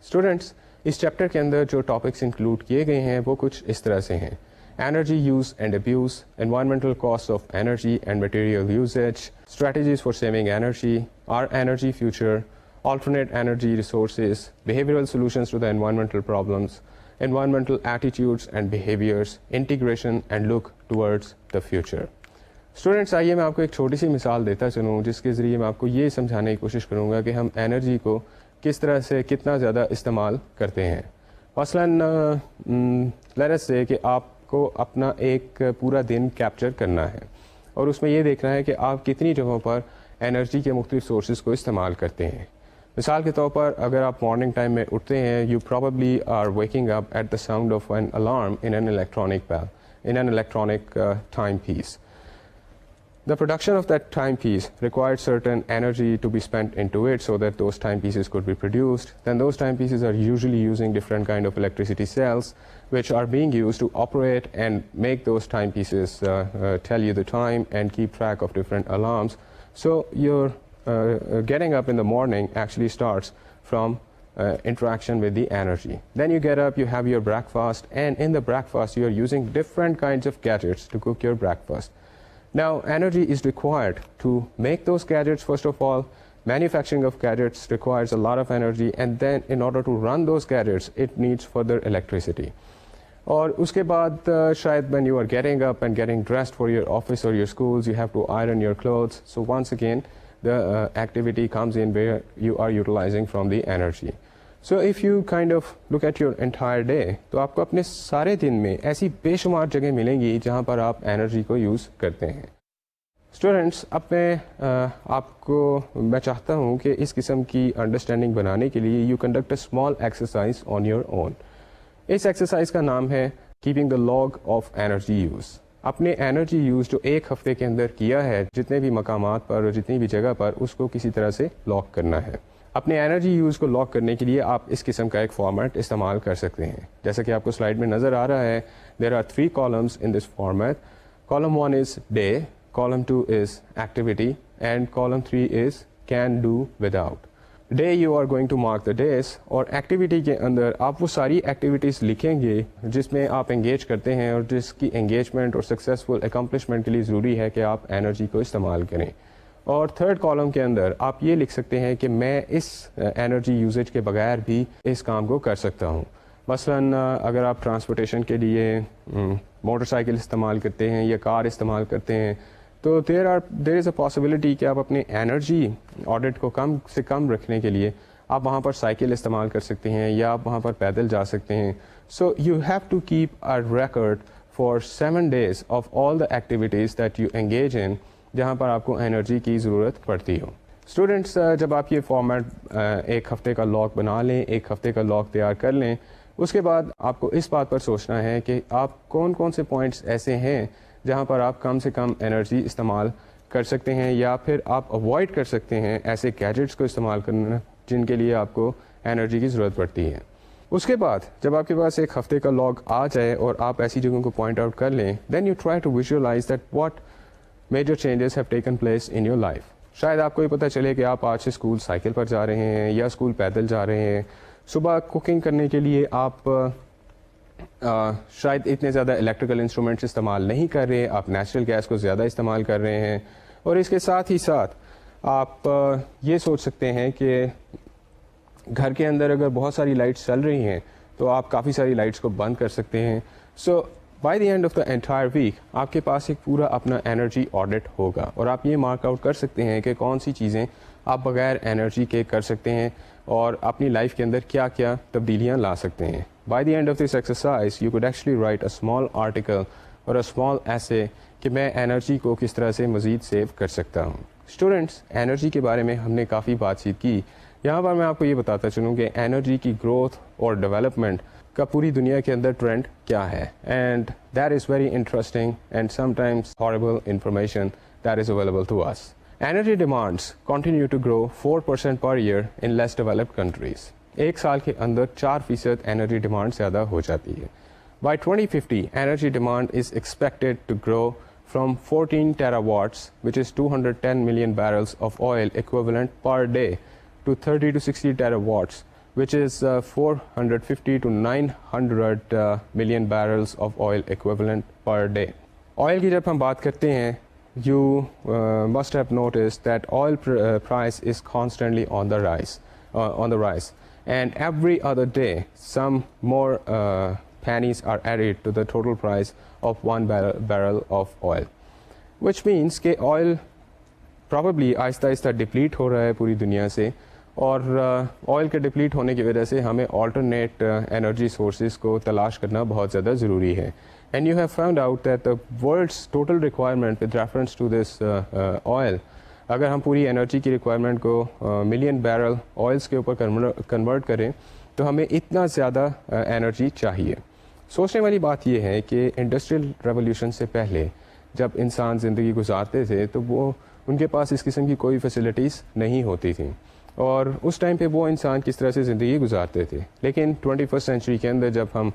Students, اس چیپٹر کے اندر جو ٹاپکس انکلوڈ کیے گئے ہیں وہ کچھ اس طرح سے ہیں: energy use and abuse, environmental costs of energy and material usage, strategies for saving energy, our energy future, alternate energy resources, behavioral solutions to the environmental problems, environmental attitudes and behaviors, integration and look towards the future. Students, آئیے میں آپ کو ایک چھوٹی سی مثال دیتا چلوں جس کے ذریعے میں آپ کو یہ سمجھانے کی کوشش کروں گا کہ ہم انرجی کو کس طرح سے کتنا زیادہ استعمال کرتے ہیں. مثلاً لیٹ اس سے کہ آپ کو اپنا ایک پورا دن کیپچر کرنا ہے اور اس میں یہ دیکھنا ہے کہ آپ کتنی جگہوں پر انرجی کے مختلف سورسز کو استعمال کرتے ہیں. مثال کے طور پر اگر آپ مارننگ ٹائم میں اٹھتے ہیں, you probably are waking up at the sound of an alarm in an electronic bell, in an electronic timepiece. The production of that timepiece required certain energy to be spent into it so that those timepieces could be produced. Then those timepieces are usually using different kind of electricity cells which are being used to operate and make those timepieces tell you the time and keep track of different alarms. So your getting up in the morning actually starts from interaction with the energy. Then you get up, you have your breakfast, and in the breakfast you are using different kinds of gadgets to cook your breakfast. Now energy is required to make those gadgets. First of all, manufacturing of gadgets requires a lot of energy, and then in order to run those gadgets it needs further electricity. اور اس کے بعد شاید when you are getting up and getting dressed for your office or your schools, you have to iron your clothes. So once again the activity comes in where you are utilizing from the energy. So if you kind of look at your entire day, تو آپ کو اپنے سارے دن میں ایسی بے شمار جگہ ملیں گی جہاں پر آپ انرجی کو یوز کرتے ہیں. اسٹوڈینٹس، اب میں آپ کو میں چاہتا ہوں کہ اس قسم کی انڈرسٹینڈنگ بنانے کے لیے you conduct a small exercise on your own. اس ایکسرسائز کا نام ہے keeping the log of energy use. اپنے انرجی یوز جو ایک ہفتے کے اندر کیا ہے جتنے بھی مقامات پر اور جتنی بھی جگہ پر، اس کو کسی طرح سے لاگ کرنا ہے. اپنے انرجی یوز کو لاگ کرنے کے لیے آپ اس قسم کا ایک فارمیٹ استعمال کر سکتے ہیں. جیسا کہ آپ کو سلائڈ میں نظر آ رہا ہے، there are 3 columns in this format. Column 1 is day, column 2 is activity, and column 3 is can do without. Day you are going to mark the days, اور ایکٹیویٹی کے اندر آپ وہ ساری ایکٹیویٹیز لکھیں گے جس میں آپ انگیج کرتے ہیں اور جس کی انگیجمنٹ اور سکسیزفل اکمپلشمنٹ کے لیے ضروری ہے کہ آپ انرجی کو استعمال کریں. اور تھرڈ کالم کے اندر آپ یہ لکھ سکتے ہیں کہ میں اس انرجی یوزیج کے بغیر بھی اس کام کو کر سکتا ہوں. مثلاً اگر آپ ٹرانسپورٹیشن کے لیے موٹر سائیکل استعمال کرتے ہیں یا کار استعمال کرتے ہیں، تو دیر از اے پاسبلٹی کہ آپ اپنے انرجی آڈٹ کو کم سے کم رکھنے کے لیے آپ وہاں پر سائیکل استعمال کر سکتے ہیں یا آپ وہاں پر پیدل جا سکتے ہیں. So you have to keep a record for 7 days of all the activities that you engage in جہاں پر آپ کو انرجی کی ضرورت پڑتی ہو. اسٹوڈینٹس، جب آپ یہ فارمیٹ ایک ہفتے کا لاگ بنا لیں، ایک ہفتے کا لاگ تیار کر لیں، اس کے بعد آپ کو اس بات پر سوچنا ہے کہ آپ کون کون سے پوائنٹس ایسے ہیں جہاں پر آپ کم سے کم انرجی استعمال کر سکتے ہیں یا پھر آپ اوائڈ کر سکتے ہیں ایسے گیجٹس کو استعمال کرنا جن کے لیے آپ کو انرجی کی ضرورت پڑتی ہے. اس کے بعد جب آپ کے پاس ایک ہفتے کا لاگ آ جائے اور آپ ایسی جگہوں کو پوائنٹ آؤٹ کر لیں، then you try to visualise that what major changes have taken place in your life. شاید آپ کو یہ پتہ چلے کہ آپ آج سے اسکول سائیکل پر جا رہے ہیں یا اسکول پیدل جا رہے ہیں. صبح کوکنگ کرنے کے لیے آپ شاید اتنے زیادہ الیکٹریکل انسٹرومنٹس استعمال نہیں کر رہے، آپ نیچرل گیس کو زیادہ استعمال کر رہے ہیں. اور اس کے ساتھ ہی ساتھ آپ یہ سوچ سکتے ہیں کہ گھر کے اندر اگر بہت ساری لائٹس چل رہی ہیں تو آپ کافی ساری لائٹس کو بند کر سکتے ہیں. So by the end of the entire week آپ کے پاس ایک پورا اپنا انرجی آڈٹ ہوگا اور آپ یہ مارک آؤٹ کر سکتے ہیں کہ کون سی چیزیں آپ بغیر انرجی کے کر سکتے ہیں اور اپنی لائف کے اندر کیا کیا تبدیلیاں لا سکتے ہیں. By the end of this exercise, you could actually write a small article or a small essay کہ میں انرجی کو کس طرح سے مزید سیو کر سکتا ہوں. اسٹوڈینٹس، انرجی کے بارے میں ہم نے کافی بات چیت کی. یہاں پر میں آپ کو یہ بتاتا چلوں کہ انرجی کی گروتھ اور ڈیولپمنٹ کا پوری دنیا کے اندر ٹرینڈ کیا ہے. And that is very interesting and sometimes horrible information that is available to us. Energy demands continue to grow 4% per year in less developed countries. ایک سال کے اندر 4% انرجی ڈیمانڈ زیادہ ہو جاتی ہے. By 2050, energy demand is expected to grow from 14 terawatts, which is 210 million barrels of oil equivalent per day, to 30 to 60 terawatts, which is 450 to 900 million barrels of oil equivalent per day. Oil کی جب ہم بات کرتے ہیں، you must have noticed that oil price is constantly on the rise. And every other day some more pennies are added to the total price of one barrel of oil, which means کہ oil probably آہستہ آہستہ deplete ہو رہا ہے پوری دنیا سے، اور oil کے ڈپلیٹ ہونے کی وجہ سے ہمیں آلٹرنیٹ انرجی سورسز کو تلاش کرنا بہت زیادہ ضروری ہے. And you have found out that the world's total requirement with reference to this oil, اگر ہم پوری انرجی کی ریکوائرمنٹ کو ملین بیرل آئلس کے اوپر کنورٹ کریں تو ہمیں اتنا زیادہ انرجی چاہیے. سوچنے والی بات یہ ہے کہ انڈسٹریل ریولیوشن سے پہلے جب انسان زندگی گزارتے تھے تو وہ ان کے پاس اس قسم کی کوئی فیسلٹیز نہیں ہوتی تھیں، اور اس ٹائم پہ وہ انسان کس طرح سے زندگی گزارتے تھے. لیکن 21st سینچری کے اندر جب ہم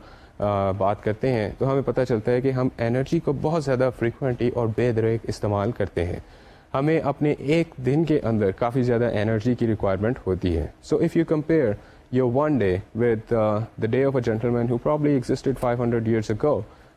بات کرتے ہیں تو ہمیں پتہ چلتا ہے کہ ہم انرجی کو بہت زیادہ فریکوینٹلی اور بے دریغ استعمال کرتے ہیں. ہمیں اپنے ایک دن کے اندر کافی زیادہ انرجی کی ریکوائرمنٹ ہوتی ہے. So if you compare your one day with the day of a gentleman who probably existed 500 years ago,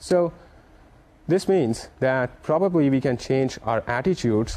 So this means that probably we can change our attitudes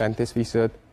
35%,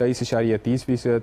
23.30%,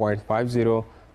0.50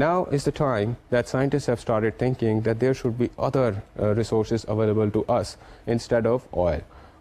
Now is the time that scientists have started thinking that there should be other resources available to us instead of oil.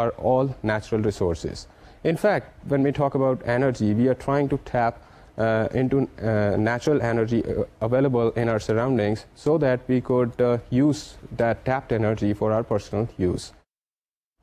are all natural resources. In fact, when we talk about energy, we are trying to tap into natural energy available in our surroundings so that we could use that tapped energy for our personal use.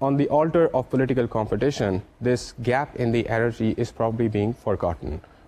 on the altar of political competition, this gap in the energy is probably being forgotten.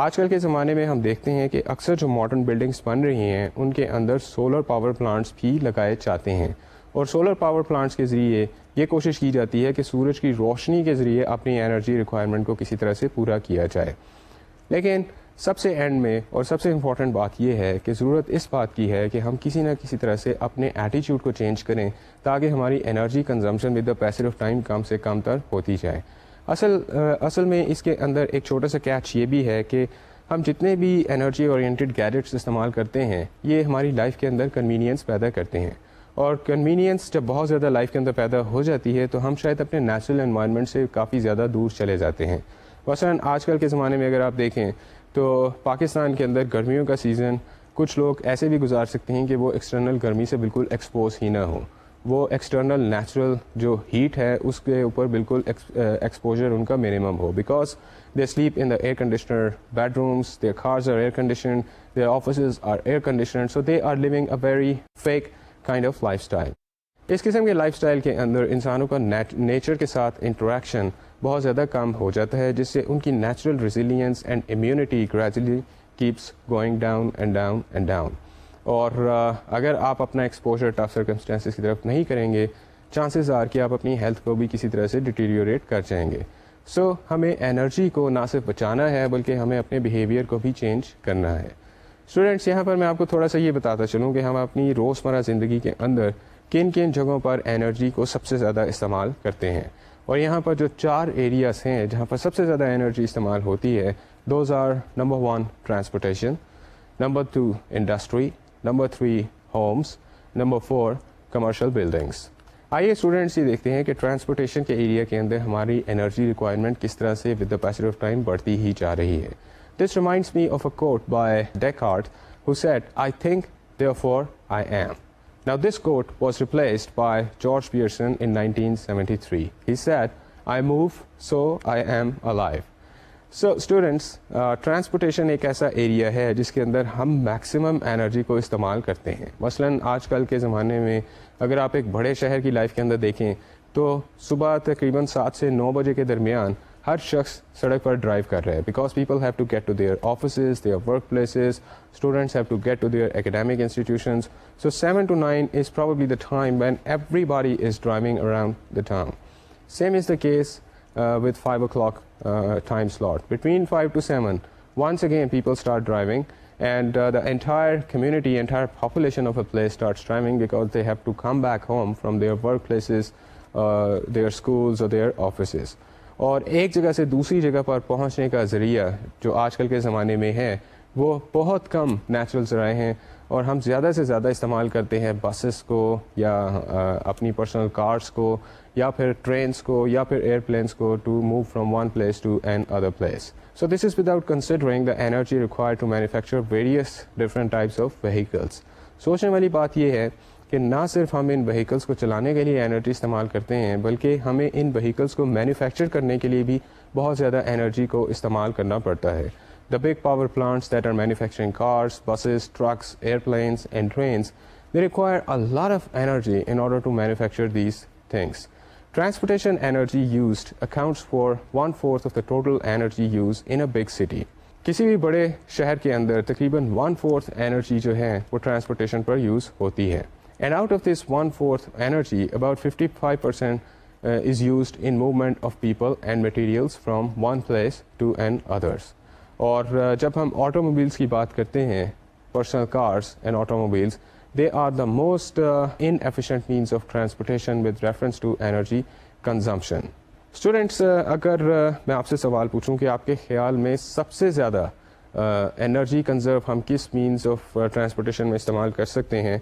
آج کل کے زمانے میں ہم دیکھتے ہیں کہ اکثر جو ماڈرن بلڈنگس بن رہی ہیں ان کے اندر سولر پاور پلانٹس بھی لگائے جاتے ہیں، اور سولر پاور پلانٹس کے ذریعے یہ کوشش کی جاتی ہے کہ سورج کی روشنی کے ذریعے اپنی انرجی ریکوائرمنٹ کو کسی طرح سے پورا کیا جائے. لیکن سب سے اینڈ میں اور سب سے امپورٹنٹ بات یہ ہے کہ ضرورت اس بات کی ہے کہ ہم کسی نہ کسی طرح سے اپنے ایٹیٹیوڈ کو چینج کریں تاکہ ہماری energy consumption with the passage of time کم سے کم تر ہوتی جائے. اصل میں اس کے اندر ایک چھوٹا سا کیچ یہ بھی ہے کہ ہم جتنے بھی انرجی اورینٹڈ گیجٹس استعمال کرتے ہیں یہ ہماری لائف کے اندر کنوینئنس پیدا کرتے ہیں، اور کنوینئنس جب بہت زیادہ لائف کے اندر پیدا ہو جاتی ہے تو ہم شاید اپنے نیچرل انوائرمنٹ سے کافی زیادہ دور چلے جاتے ہیں. مثلاً آج کل کے زمانے میں اگر آپ دیکھیں تو پاکستان کے اندر گرمیوں کا سیزن کچھ لوگ ایسے بھی گزار سکتے ہیں کہ وہ ایکسٹرنل گرمی سے بالکل ایکسپوز ہی نہ ہوں، وہ ایکسٹرنل نیچرل جو ہیٹ ہے اس کے اوپر بالکل ایکسپوجر ان کا منیمم ہو، because they sleep in the air conditioner bedrooms, their cars are air conditioned, their offices are air conditioned, so they are living a very fake kind of lifestyle. اس قسم کے life style کے اندر انسانوں کا nature کے ساتھ interaction بہت زیادہ کم ہو جاتا ہے، جس سے ان کی natural resilience and immunity gradually keeps going down and down and down. اور اگر آپ اپنا ایکسپوجر ٹف سرکمسٹانسز کی طرف نہیں کریں گے، چانسز آر کہ آپ اپنی ہیلتھ کو بھی کسی طرح سے ڈیٹیریوریٹ کر جائیں گے. سو ہمیں انرجی کو نہ صرف بچانا ہے بلکہ ہمیں اپنے بیہیویئر کو بھی چینج کرنا ہے. اسٹوڈینٹس، یہاں پر میں آپ کو تھوڑا سا یہ بتاتا چلوں کہ ہم اپنی روزمرہ زندگی کے اندر کن کن جگہوں پر انرجی کو سب سے زیادہ استعمال کرتے ہیں. اور یہاں پر جو 4 ایریاز ہیں جہاں پر سب سے زیادہ انرجی استعمال ہوتی ہے، those are number 1 transportation, number 2 industry, number 3 homes, number 4 commercial buildings. آئیے اسٹوڈینٹس یہ دیکھتے ہیں کہ ٹرانسپورٹیشن کے ایریا کے اندر ہماری انرجی ریکوائرمنٹ کس طرح سے with the passage of time بڑھتی ہی جا رہی ہے. This reminds me of a quote by Descartes who said, "I think, therefore I am." Now this quote was replaced by George Pearson in 1973. He said, "I move, so I am alive." So students, transportation ایک ایسا area ہے جس کے اندر ہم maximum energy کو استعمال کرتے ہیں. مثلاً آج کل کے زمانے میں اگر آپ ایک بڑے شہر کی لائف کے اندر دیکھیں تو صبح تقریباً 7 سے 9 بجے کے درمیان ہر شخص سڑک پر ڈرائیو کر رہے ہیں، because people have to get to their offices, their workplaces, students have to get to their academic institutions. So 7 to 9 is probably the time when everybody is driving around the town. Same is the case with 5 o'clock time slot. Between 5 to 7, once again people start driving, and the entire community, entire population of a place starts driving because they have to come back home from their workplaces, their schools or their offices. اور ایک جگہ سے دوسری جگہ پر پہنچنے کا ذریعہ جو آج کل کے زمانے میں ہے وہ بہت کم نیچرل ذرائع ہیں، اور ہم زیادہ سے زیادہ استعمال کرتے ہیں بسز کو یا اپنی پرسنل کارس کو یا پھر ٹرینس کو یا پھر ایئرپلینس کو to move from one place to another place. So this is without considering the energy required to manufacture various different types of vehicles. سوچنے والی بات یہ ہے کہ نہ صرف ہم ان وہیکلس کو چلانے کے لیے انرجی استعمال کرتے ہیں بلکہ ہمیں ان وہیکلس کو مینوفیکچر کرنے کے لیے بھی بہت زیادہ انرجی کو استعمال کرنا پڑتا ہے. The big power plants that are manufacturing cars, buses, trucks, airplanes and trains, they require a lot of energy in order to manufacture these things. Transportation energy used accounts for 1/4 of the total energy used in a big city. کسی بھی بڑے شہر کے اندر تقریباً 1/4 energy جو ہے وہ transportation پر use ہوتی ہے. And out of this 1/4 energy, about 55% is used in movement of people and materials from one place to others. اور جب ہم آٹو موبائلس کی بات کرتے ہیں، personal cars and automobiles, they are the most inefficient means of transportation with reference to energy consumption. اسٹوڈینٹس، اگر میں آپ سے سوال پوچھوں کہ آپ کے خیال میں سب سے زیادہ انرجی کنزرو ہم کس مینس آف ٹرانسپورٹیشن میں استعمال کر سکتے ہیں،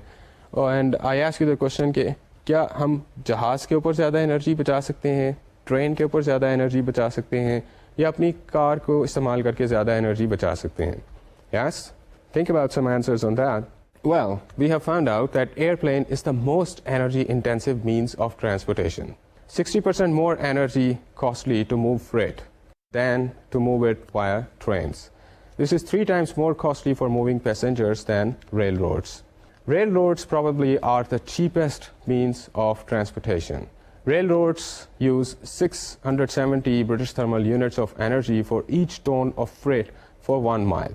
and I ask you the question کہ کیا ہم جہاز کے اوپر زیادہ انرجی بچا سکتے ہیں، ٹرین کے اوپر زیادہ انرجی بچا سکتے ہیں، یا اپنی کار کو استعمال کر کے زیادہ انرجی بچا سکتے ہیں؟ Yes, think about some answers on that. Well, we have found out that airplane is the most energy intensive means of transportation. 60% more energy costly to move freight than to move it via trains. This is 3 times more costly for moving passengers than railroads. Railroads probably are the cheapest means of transportation. Railroads use 670 British thermal units of energy for each ton of freight for 1 mile.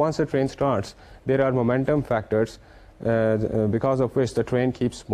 once the train starts, there are momentum factors because of which the train keeps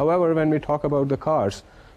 However, when we talk about the cars,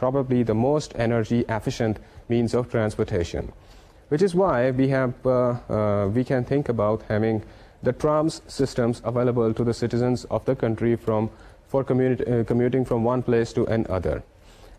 probably the most energy efficient means of transportation, which is why we can think about having the trams systems available to the citizens of the country for commuting from one place to another.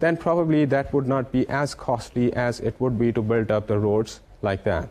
then probably that would not be as costly as it would be to build up the roads like that.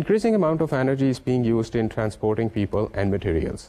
Increasing amount of energy is being used in transporting people and materials.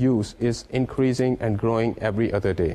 use is increasing and growing every other day.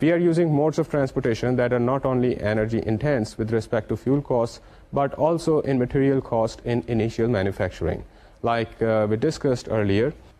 We are using modes of transportation that are not only energy intense with respect to fuel costs, but also in material cost in initial manufacturing. Like we discussed earlier,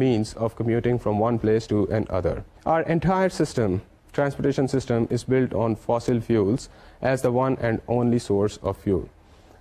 means of commuting from one place to another. Our entire system, transportation system, is built on fossil fuels as the one and only source of fuel.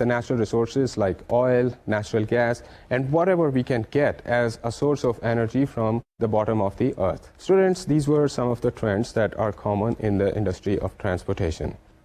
the natural resources like oil, natural gas, and whatever we can get as a source of energy from the bottom of the earth. Students, these were some of the trends that are common in the industry of transportation.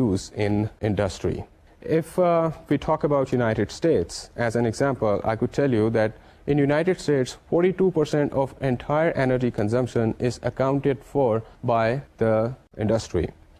use in industry. If we talk about United States as an example, I could tell you that in United States, 42% of entire energy consumption is accounted for by the industry.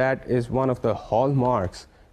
that is one of the hallmarks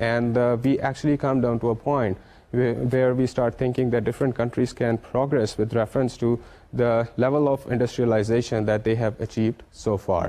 And we actually come down to a point where we start thinking that different countries can progress with reference to the level of industrialization that they have achieved so far.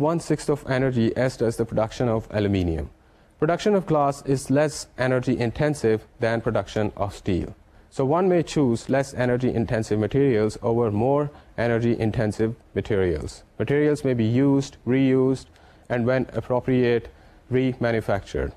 1/6 of energy as does the production of aluminium. Production of glass is less energy intensive than production of steel. So one may choose less energy intensive materials over more energy intensive materials. Materials may be used, reused, and when appropriate, remanufactured.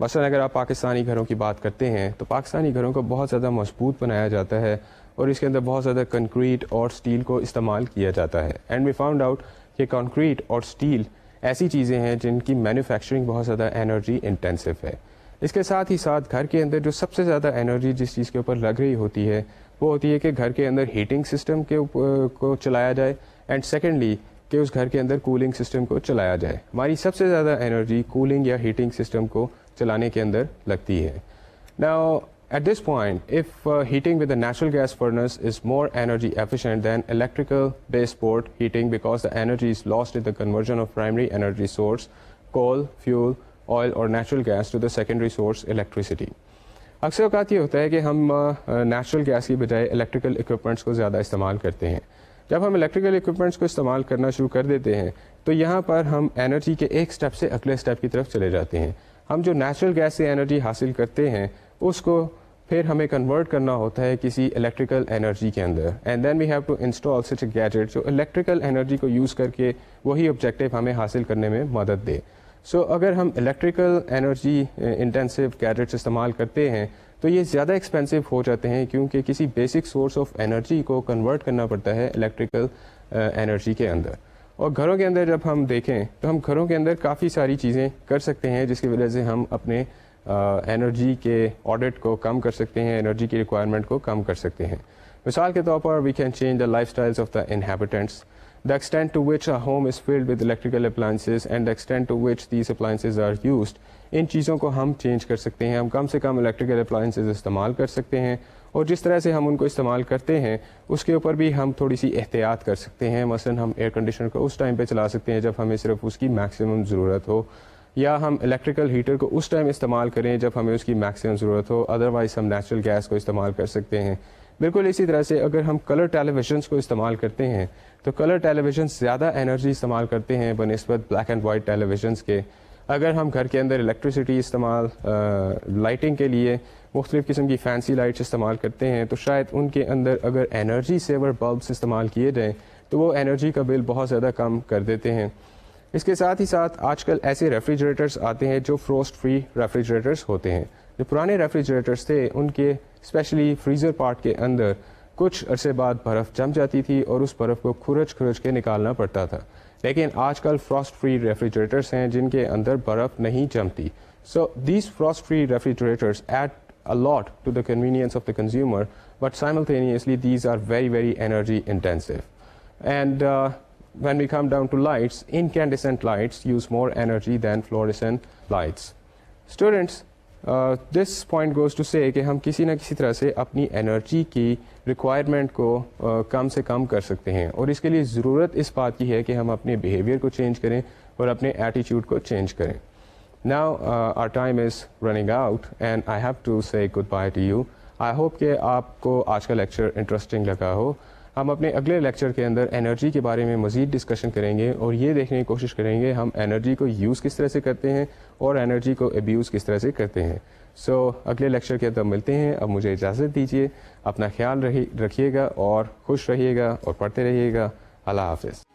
مثلا اگر آپ پاکستانی گھروں کی بات کرتے ہیں تو پاکستانی گھروں کو بہت زیادہ مضبوط بنایا جاتا ہے اور اس کے اندر بہت زیادہ کنکریٹ اور اسٹیل کو استعمال کیا جاتا ہے. اینڈ وی فاؤنڈ آؤٹ کہ کنکریٹ اور اسٹیل ایسی چیزیں ہیں جن کی مینوفیکچرنگ بہت زیادہ انرجی انٹینسو ہے. اس کے ساتھ ہی ساتھ گھر کے اندر جو سب سے زیادہ انرجی جس چیز کے اوپر لگ رہی ہوتی ہے وہ ہوتی ہے کہ گھر کے اندر ہیٹنگ سسٹم کو چلایا جائے, اینڈ سیکنڈلی کہ اس گھر کے اندر کولنگ سسٹم کو چلایا جائے. ہماری سب سے زیادہ انرجی کولنگ یا ہیٹنگ سسٹم کو چلانے کے اندر لگتی ہے. Now at this point, if heating with a natural gas furnace is more energy efficient than electrical baseboard heating because the energy is lost in the conversion of primary energy source, coal, fuel, oil or natural gas to the secondary source electricity. اکثر اوقات یہ ہوتا ہے کہ ہم natural gas کی بجائے electrical equipments کو زیادہ استعمال کرتے ہیں. جب ہم الیکٹریکل اکوپمنٹس کو استعمال کرنا شروع کر دیتے ہیں تو یہاں پر ہم انرجی کے ایک سٹیپ سے اگلے سٹیپ کی طرف چلے جاتے ہیں. ہم جو نیچرل گیس سے انرجی حاصل کرتے ہیں اس کو پھر ہمیں کنورٹ کرنا ہوتا ہے کسی الیکٹریکل انرجی کے اندر, and then we have to install such a gadget جو الیکٹریکل انرجی کو یوز کر کے وہی آبجیکٹیو ہمیں حاصل کرنے میں مدد دے. سو اگر ہم الیکٹریکل انرجی انٹینسو گیجٹس استعمال کرتے ہیں تو یہ زیادہ ایکسپینسو ہو جاتے ہیں کیونکہ کسی بیسک سورس آف انرجی کو کنورٹ کرنا پڑتا ہے الیکٹریکل انرجی کے اندر. اور گھروں کے اندر جب ہم دیکھیں تو ہم گھروں کے اندر کافی ساری چیزیں کر سکتے ہیں جس کی وجہ سے ہم اپنے انرجی کے آڈٹ کو کم کر سکتے ہیں, انرجی کی ریکوائرمنٹ کو کم کر سکتے ہیں. مثال کے طور پر we can change the lifestyles of the inhabitants, the extent to which a home is filled with electrical appliances and the extent to which these appliances are used. ان چیزوں کو ہم چینج کر سکتے ہیں. ہم کم سے کم الیکٹریکل اپلائنسز استعمال کر سکتے ہیں اور جس طرح سے ہم ان کو استعمال کرتے ہیں اس کے اوپر بھی ہم تھوڑی سی احتیاط کر سکتے ہیں. مثلا ہم ایئر کنڈیشنر کو اس ٹائم پہ چلا سکتے ہیں جب ہمیں صرف اس کی میکسیمم ضرورت ہو, یا ہم الیکٹریکل ہیٹر کو اس ٹائم استعمال کریں جب ہمیں اس کی میکسیمم ضرورت ہو. ادروائز ہم نیچرل گیس کو استعمال کر سکتے ہیں. بالکل اسی طرح سے اگر ہم کلر ٹیلی ویژنس کو استعمال کرتے ہیں تو کلر ٹیلی ویژنس زیادہ انرجی استعمال کرتے ہیں بنسبت black and white televisions کے. اگر ہم گھر کے اندر الیکٹریسٹی استعمال لائٹنگ کے لیے مختلف قسم کی فینسی لائٹس استعمال کرتے ہیں تو شاید ان کے اندر اگر انرجی سیور بلبس استعمال کیے جائیں تو وہ انرجی کا بل بہت زیادہ کم کر دیتے ہیں. اس کے ساتھ ہی ساتھ آج کل ایسے ریفریجریٹرس آتے ہیں جو فروسٹ فری ریفریجریٹرس ہوتے ہیں. جو پرانے ریفریجریٹرس تھے ان کے اسپیشلی فریزر پارٹ کے اندر کچھ عرصے بعد برف جم جاتی تھی اور اس برف کو کھرچ کے نکالنا پڑتا تھا. لیکن آج کل فراسٹ فری ریفریجریٹرس ہیں جن کے اندر برف نہیں جمتی. So these frost free refrigerators add a lot to the convenience of the consumer, but simultaneously these are very, very energy intensive. And when we come down to lights, incandescent lights use more energy than fluorescent lights. Students, this point goes to say کہ ہم کسی نہ کسی طرح سے اپنی energy کی requirement کو کم سے کم کر سکتے ہیں, اور اس کے لیے ضرورت اس بات کی ہے کہ ہم اپنے بیہیویئر کو چینج کریں اور اپنے ایٹیچیوڈ کو چینج کریں. Now our time is running out and I have to say goodbye to you. I hope کہ آپ کو آج کا لیکچر انٹرسٹنگ لگا ہو. ہم اپنے اگلے لیکچر کے اندر انرجی کے بارے میں مزید ڈسکشن کریں گے اور یہ دیکھنے کی کوشش کریں گے ہم انرجی کو یوز کس طرح سے کرتے ہیں اور انرجی کو ابیوز کس طرح سے کرتے ہیں. سو اگلے لیکچر کے اندر ملتے ہیں. اب مجھے اجازت دیجیے. اپنا خیال رکھیے گا اور خوش رہیے گا اور پڑھتے رہیے گا. اللہ حافظ.